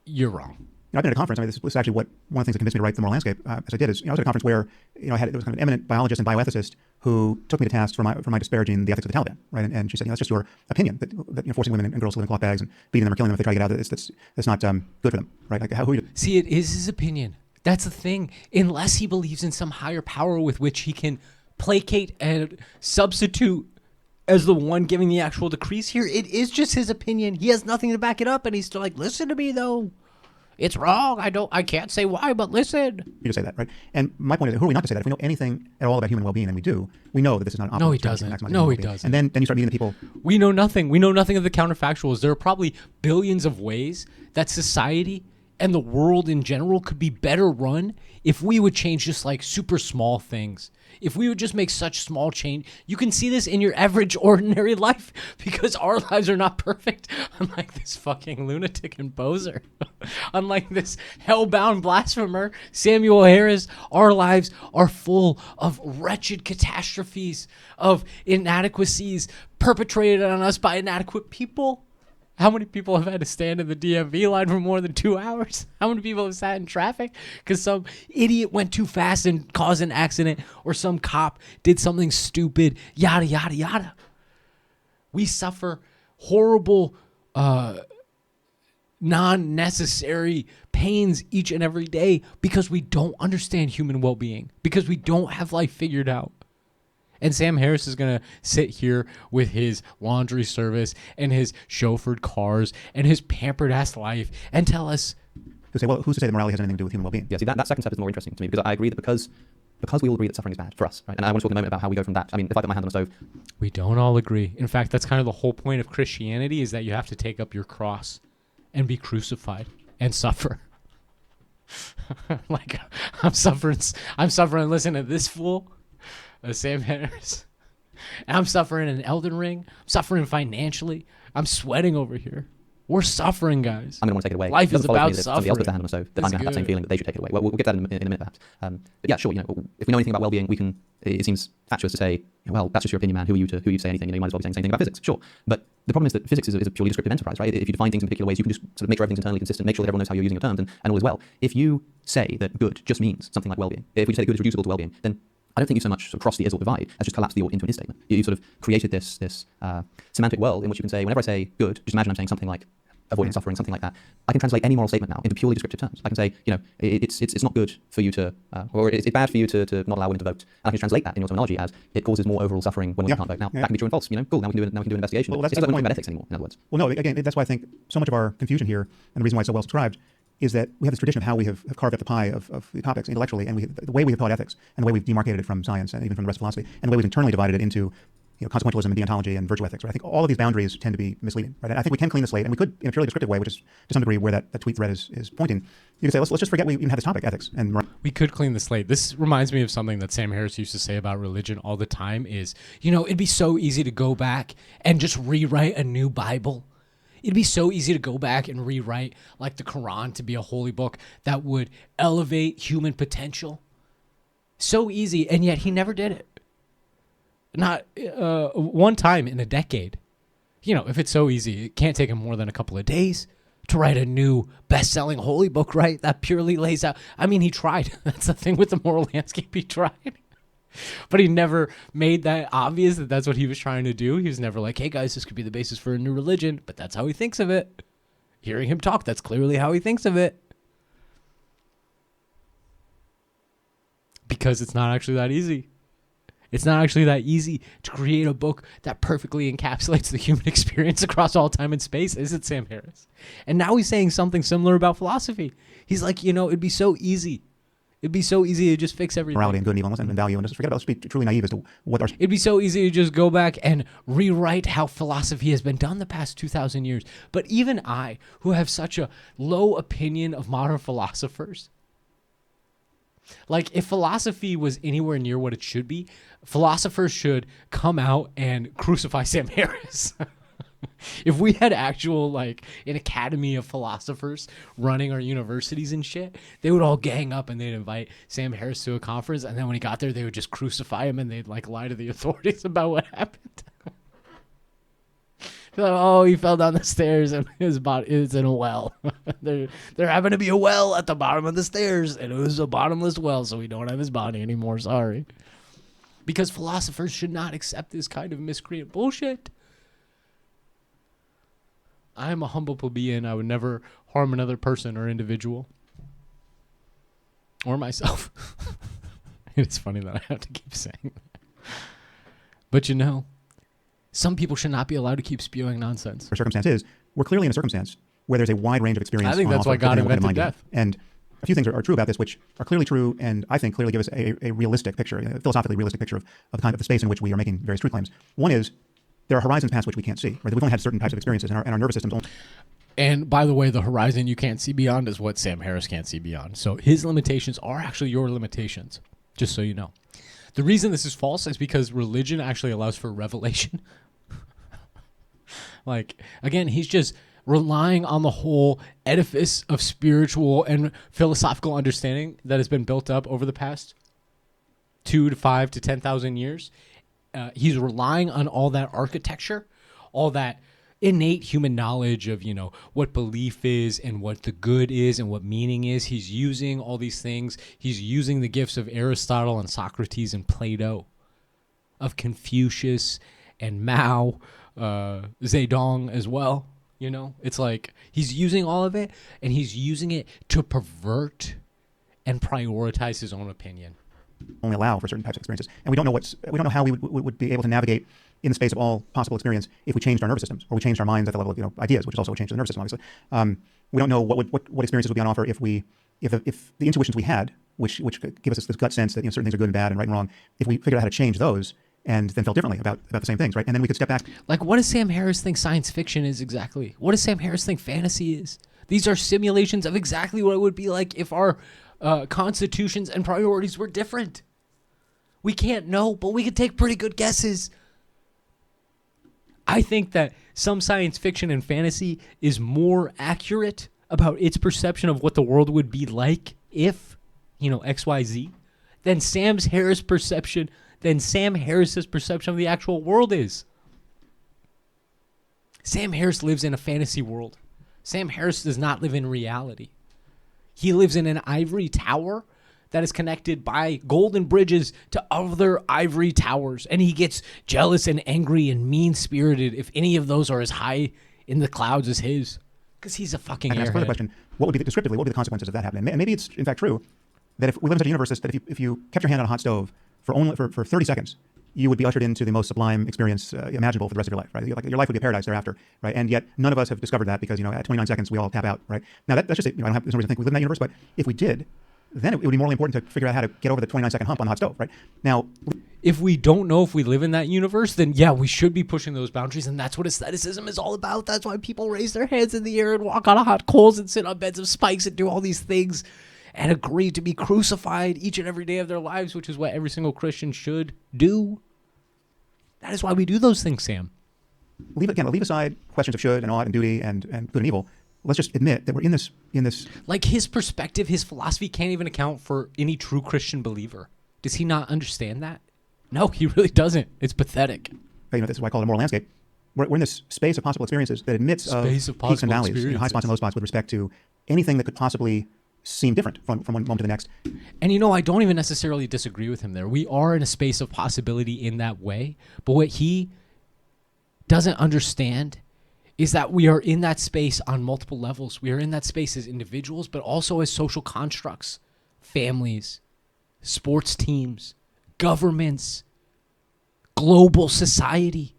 you're wrong. I've been at a conference. I mean, this is actually one of the things that convinced me to write The Moral Landscape, as I did. Is I was at a conference where there was kind of an eminent biologist and bioethicist who took me to task for my disparaging the ethics of the Taliban, right? And she said, that's just your opinion that forcing women and girls to live in cloth bags and beating them or killing them if they try to get out, that's not good for them, right? Like, who are you? See, it is his opinion. That's the thing. Unless he believes in some higher power with which he can placate and substitute as the one giving the actual decrees here, it is just his opinion. He has nothing to back it up, and he's still like, listen to me though. It's wrong. I can't say why, but listen. You just say that, right? And my point is, who are we not to say that? If we know anything at all about human well-being, and we do, we know that this is not an optimal No, he strategy for doesn't. maximizing No, human he well-being. doesn't. And then you start meeting the people. We know nothing. We know nothing of the counterfactuals. There are probably billions of ways that society and the world in general could be better run if we would change just like super small things. If we would just make such small change. You can see this in your average ordinary life because our lives are not perfect. Unlike this fucking lunatic and poser. Unlike this hellbound blasphemer, Samuel Harris, our lives are full of wretched catastrophes, of inadequacies perpetrated on us by inadequate people. How many people have had to stand in the DMV line for more than 2 hours? How many people have sat in traffic because some idiot went too fast and caused an accident, or some cop did something stupid, yada, yada, yada. We suffer horrible, non-necessary pains each and every day because we don't understand human well-being, because we don't have life figured out. And Sam Harris is going to sit here with his laundry service and his chauffeured cars and his pampered-ass life and tell us... Who say, well, who's to say that morality has anything to do with human well-being? Yeah, see, that second step is more interesting to me, because I agree that because we all agree that suffering is bad for us, right? And I want to talk in a moment about how we go from that. I mean, if I got my hand on a stove... We don't all agree. In fact, that's kind of the whole point of Christianity, is that you have to take up your cross and be crucified and suffer. Like, I'm suffering. Listen to this fool. Sam Harris. And I'm suffering in Elden Ring. I'm suffering financially. I'm sweating over here. We're suffering, guys. I'm going to want to take it away. Life is about suffering. Somebody else puts their hand on the stove, that I'm going to have that same good. feeling that they should take it away. Well, we'll get to that in a minute, perhaps. But yeah, sure. If we know anything about well-being, we can. It seems fatuous to say, well, that's just your opinion, man. Who are you to say anything? You might as well be saying the same thing about physics. Sure, but the problem is that physics is a purely descriptive enterprise, right? If you define things in particular ways, you can just sort of make sure everything's internally consistent, make sure that everyone knows how you're using your terms, and all is well. If you say that good just means something like well-being, if we say that good is reducible to well-being, then I don't think you so much sort of cross the is or divide as just collapse the or into an is statement. You sort of created this semantic world in which you can say, whenever I say good, just imagine I'm saying something like avoiding suffering, something like that. I can translate any moral statement now into purely descriptive terms. I can say, it's not good for you to, or it's bad for you to not allow women to vote. And I can translate that in your terminology as it causes more overall suffering when women can't vote. Now, that can be true and false. Cool. Now we can do an investigation. Well, It's not talking about ethics anymore, in other words. Well, no, again, that's why I think so much of our confusion here, and the reason why it's so well subscribed, is that we have this tradition of how we have carved up the pie of the topics intellectually, and the way we have taught ethics, and the way we've demarcated it from science, and even from the rest of philosophy, and the way we've internally divided it into consequentialism and deontology and virtue ethics. Right? I think all of these boundaries tend to be misleading. Right? And I think we can clean the slate, and we could, in a purely descriptive way, which is to some degree where that tweet thread is pointing. You could say, let's just forget we even had this topic, ethics. And we could clean the slate. This reminds me of something that Sam Harris used to say about religion all the time is, it'd be so easy to go back and just rewrite a new Bible. It'd be so easy to go back and rewrite like the Quran to be a holy book that would elevate human potential. So easy, and yet he never did it. Not one time in a decade. If it's so easy, it can't take him more than a couple of days to write a new best-selling holy book, right? That purely lays out. I mean, he tried. That's the thing with the moral landscape. He tried. But he never made that obvious that that's what he was trying to do. He was never like, hey, guys, this could be the basis for a new religion. But that's how he thinks of it. Hearing him talk, that's clearly how he thinks of it. Because it's not actually that easy. It's not actually that easy to create a book that perfectly encapsulates the human experience across all time and space, is it, Sam Harris? And now he's saying something similar about philosophy. He's like, it'd be so easy. It'd be so easy to just fix everything. Morality and good and evil and value, and just forget about, be truly naive as to what our... It'd be so easy to just go back and rewrite how philosophy has been done the past 2,000 years. But even I, who have such a low opinion of modern philosophers, like, if philosophy was anywhere near what it should be, philosophers should come out and crucify Sam Harris. If we had actual, like, an academy of philosophers running our universities and shit, they would all gang up and they'd invite Sam Harris to a conference, and then when he got there, they would just crucify him and they'd, like, lie to the authorities about what happened. Like, oh, he fell down the stairs and his body is in a well. there happened to be a well at the bottom of the stairs, and it was a bottomless well, so we don't have his body anymore. Sorry. Because philosophers should not accept this kind of miscreant bullshit. I am a humble plebeian. I would never harm another person or individual. Or myself. It's funny that I have to keep saying that. But some people should not be allowed to keep spewing nonsense. Our circumstance is, we're clearly in a circumstance where there's a wide range of experience. I think that's why God invented death. And a few things are true about this, which are clearly true, and I think clearly give us a realistic picture, a philosophically realistic picture of the kind of the space in which we are making various truth claims. One is, there are horizons past which we can't see. Right? We've only had certain types of experiences, and our nervous systems only... And by the way, the horizon you can't see beyond is what Sam Harris can't see beyond. So his limitations are actually your limitations, just so you know. The reason this is false is because religion actually allows for revelation. Like, again, he's just relying on the whole edifice of spiritual and philosophical understanding that has been built up over the past 2 to 5 to 10,000 years. He's relying on all that architecture, all that innate human knowledge of, what belief is and what the good is and what meaning is. He's using all these things. He's using the gifts of Aristotle and Socrates and Plato, of Confucius and Mao, Zedong as well. It's like he's using all of it, and he's using it to pervert and prioritize his own opinion. Only allow for certain types of experiences, and we don't know how we would be able to navigate in the space of all possible experience if we changed our nervous systems or we changed our minds at the level of ideas, which is also a change to the nervous system. Obviously, we don't know what experiences would be on offer if the intuitions we had, which give us this gut sense that certain things are good and bad and right and wrong, if we figured out how to change those and then felt differently about the same things, right? And then we could step back. Like, what does Sam Harris think science fiction is exactly? What does Sam Harris think fantasy is? These are simulations of exactly what it would be like if our constitutions and priorities were different. We can't know, but we can take pretty good guesses. I think that some science fiction and fantasy is more accurate about its perception of what the world would be like if, XYZ, than Sam Harris's perception of the actual world is. Sam Harris lives in a fantasy world. Sam Harris does not live in reality. He lives in an ivory tower that is connected by golden bridges to other ivory towers. And he gets jealous and angry and mean-spirited if any of those are as high in the clouds as his. Because he's a fucking airhead. I ask further question. What would be the consequences of that happening? And maybe it's, in fact, true that if we live in such a universe that if you kept your hand on a hot stove for 30 seconds, you would be ushered into the most sublime experience imaginable for the rest of your life, right? Your life would be a paradise thereafter, right? And yet none of us have discovered that because, at 29 seconds, we all tap out, right? Now, that's just it. I don't have, there's no reason to think we live in that universe, but if we did, then it would be morally important to figure out how to get over the 29-second hump on the hot stove, right? Now, if we don't know if we live in that universe, then yeah, we should be pushing those boundaries, and that's what aestheticism is all about. That's why people raise their hands in the air and walk on hot coals and sit on beds of spikes and do all these things and agree to be crucified each and every day of their lives, which is what every single Christian should do. That is why we do those things, Sam. Leave aside questions of should and ought and duty and good and evil. Let's just admit that we're in this. Like, his perspective, his philosophy can't even account for any true Christian believer. Does he not understand that? No, he really doesn't. It's pathetic. This is why I call it a moral landscape. We're in this space of possible experiences that admits of peaks and valleys, high spots and low spots with respect to anything that could possibly seem different from one moment to the next. And I don't even necessarily disagree with him there. We are in a space of possibility in that way. But what he doesn't understand is that we are in that space on multiple levels. We are in that space as individuals, but also as social constructs, families, sports teams, governments, global society.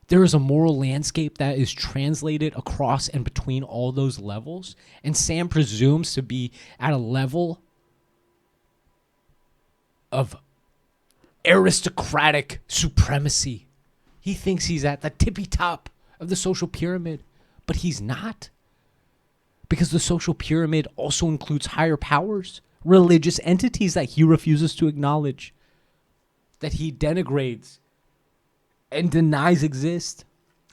There is a moral landscape that is translated across and between all those levels. And Sam presumes to be at a level of aristocratic supremacy. He thinks he's at the tippy top of the social pyramid, but he's not. Because the social pyramid also includes higher powers, religious entities that he refuses to acknowledge, that he denigrates and denies exist.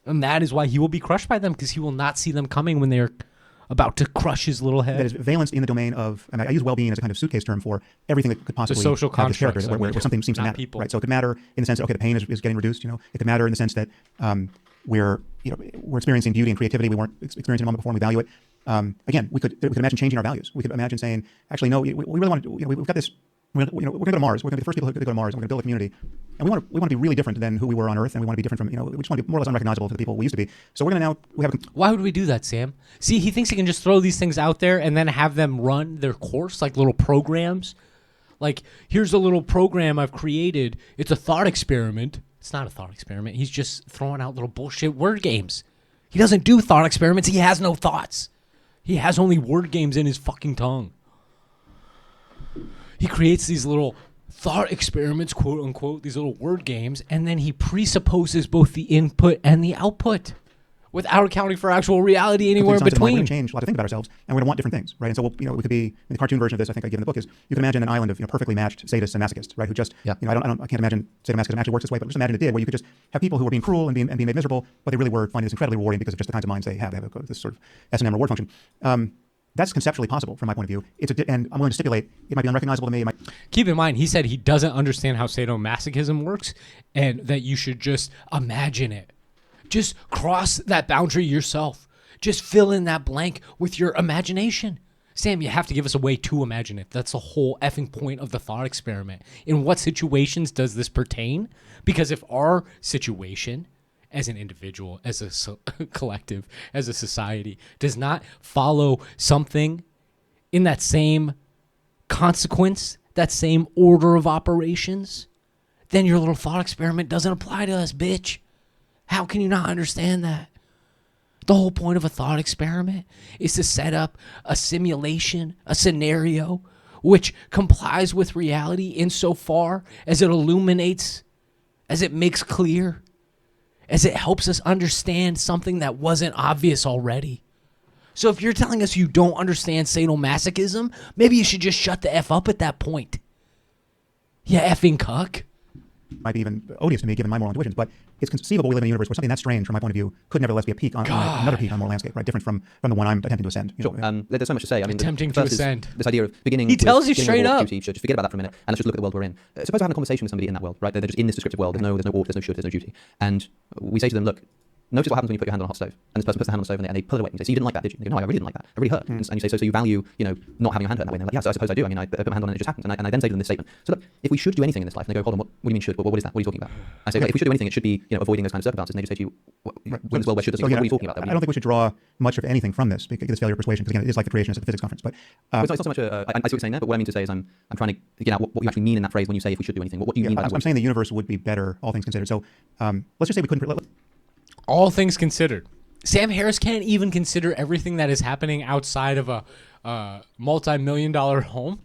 And that is why he will be crushed by them, because he will not see them coming when they're about to crush his little head. That is valence in the domain of, and I use well-being as a kind of suitcase term for everything that could possibly social have this character, constructs, where something seems to not matter. people. Right? So it could matter in the sense that, okay, the pain is getting reduced. It could matter in the sense that we're experiencing beauty and creativity we weren't experiencing a moment before, and we value it. Again, we could imagine changing our values. We could imagine saying, actually, no, we really want to. We've got this. We're going to go to Mars. We're going to be the first people who go to Mars. We're going to build a community, and we want to be really different than who we were on Earth, and we want to be different from we just want to be more or less unrecognizable to the people we used to be. So we're going to now Why would we do that, Sam? See, he thinks he can just throw these things out there and then have them run their course like little programs. Like, here's a little program I've created. It's a thought experiment. It's not a thought experiment. He's just throwing out little bullshit word games. He doesn't do thought experiments. He has no thoughts. He has only word games in his fucking tongue. He creates these little thought experiments, quote unquote, these little word games, and then he presupposes both the input and the output without accounting for actual reality anywhere in between. We're going to change a lot of things about ourselves, and we're going to want different things, right? And so we could be, in the cartoon version of this, I think I give in the book, is you can imagine an island of perfectly matched sadists and masochists, right? Who just, I can't imagine sadomasochism actually works this way, but just imagine it did, where you could just have people who were being cruel and being made miserable, but they really were finding this incredibly rewarding because of just the kinds of minds they have. They have this sort of S&M reward function. That's conceptually possible from my point of view. And I'm going to stipulate it might be unrecognizable to me. Keep in mind, he said he doesn't understand how sadomasochism works, and that you should just imagine it. Just cross that boundary yourself. Just fill in that blank with your imagination. Sam, you have to give us a way to imagine it. That's the whole effing point of the thought experiment. In what situations does this pertain? Because if our situation as an individual, as a collective, as a society, does not follow something in that same consequence, that same order of operations, then your little thought experiment doesn't apply to us, bitch. How can you not understand that? The whole point of a thought experiment is to set up a simulation, a scenario, which complies with reality insofar as it illuminates, as it makes clear, as it helps us understand something that wasn't obvious already. So if you're telling us you don't understand sadomasochism, maybe you should just shut the F up at that point. You effing cuck. Might be even odious to me given my moral intuitions, but it's conceivable we live in a universe where something that strange from my point of view could nevertheless be a peak on another peak on moral landscape, right? Different from the one I'm attempting to ascend. Sure. There's so much to say. I mean, attempting to ascend. This idea of beginning. He tells you beginning straight with up. Duty, just forget about that for a minute, and let's just look at the world we're in. Suppose we're having a conversation with somebody in that world, right? They're just in this descriptive world. There's no ought, there's no should, there's no duty, and we say to them, look, notice what happens when you put your hand on a hot stove, and this person puts their hand on the stove and they pull it away. And you say, so you didn't like that, did you? And they go, no, I really didn't like that. It really hurt. And you say, so you value, not having your hand hurt that way. And they're like, yes, I suppose I do. I mean, I put my hand on it, it just happens. And I then say to them this statement. So look, if we should do anything in this life, and they go, hold on, what do you mean should? What is that? What are you talking about? I say, if we should do anything, it should be, avoiding those kinds of circumstances. And they just say to you, in this world where should doesn't, what are you talking about? I don't think we should draw much of anything from this, because this failure of persuasion, because again, it is like the creationist at the physics conference. But it's not so much I see what you're saying there, but what I mean to say is I'm trying to get out what you actually mean in that phrase when you say if we should do anything. What do you mean by that? I'm saying the universe would be better, all things considered. So let's just say we couldn't. All things considered. Sam Harris can't even consider everything that is happening outside of a multi-million-dollar home.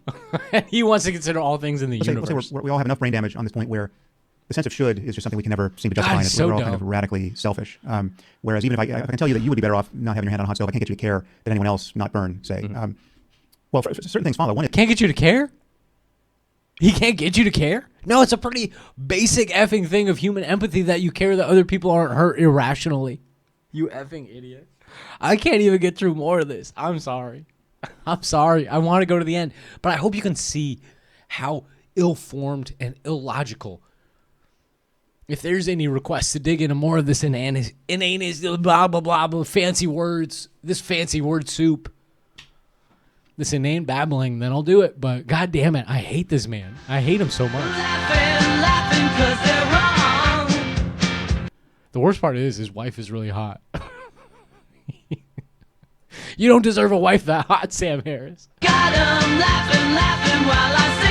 He wants to consider all things in the universe. Let's say we all have enough brain damage on this point where the sense of should is just something we can never seem to justify. God, we're all kind of radically selfish. Whereas even if I can tell you that you would be better off not having your hand on a hot stove, I can't get you to care that anyone else not burn, say. Mm-hmm. Well, certain things follow. One is, can't get you to care? He can't get you to care? No, it's a pretty basic effing thing of human empathy that you care that other people aren't hurt irrationally. You effing idiot. I can't even get through more of this. I'm sorry. I'm sorry. I want to go to the end. But I hope you can see how ill-formed and illogical. If there's any requests to dig into more of this inanus, blah, blah, blah, blah, fancy words, this fancy word soup, this inane babbling, then I'll do it. But God damn it, I hate this man. I hate him so much. Laughing 'cause they're wrong. The worst part is his wife is really hot. You don't deserve a wife that hot, Sam Harris. Got him laughing while I